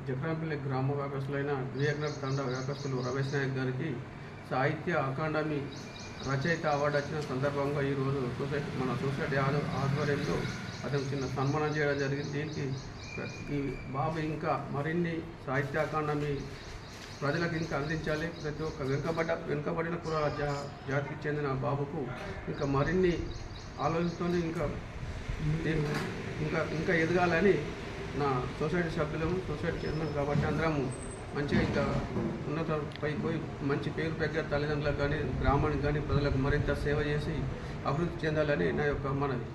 జక్రాంపల్లి గ్రామ వ్యాపస్తులైన వివేకనగర్ తండ వ్యాపస్తులు రమేష్ నాయక్ గారికి సాహిత్య అకాడమీ రచయిత అవార్డు వచ్చిన సందర్భంగా ఈరోజు మన సొసైటీ ఆధ్వర్యంలో అతను చిన్న సన్మానం చేయడం జరిగింది. దీనికి ఈ బాబు ఇంకా మరిన్ని సాహిత్య అకాడమీ ప్రజలకు ఇంకా అందించాలి. ప్రతి ఒక్క వెనుకబడిన కుల జాతికి చెందిన బాబుకు ఇంకా మరిన్ని ఆలోచనతో ఇంకా ఎదగాలని నా సొసైటీ సభ్యులము, సొసైటీ చైర్మన్ కాబట్టి అందరము మంచిగా ఇంకా ఉన్నత పైకి పోయి మంచి పేరు పెద్ద తల్లిదండ్రులకు కానీ గ్రామానికి కానీ ప్రజలకు మరింత సేవ చేసి అభివృద్ధి చెందాలని నా యొక్క మనవి.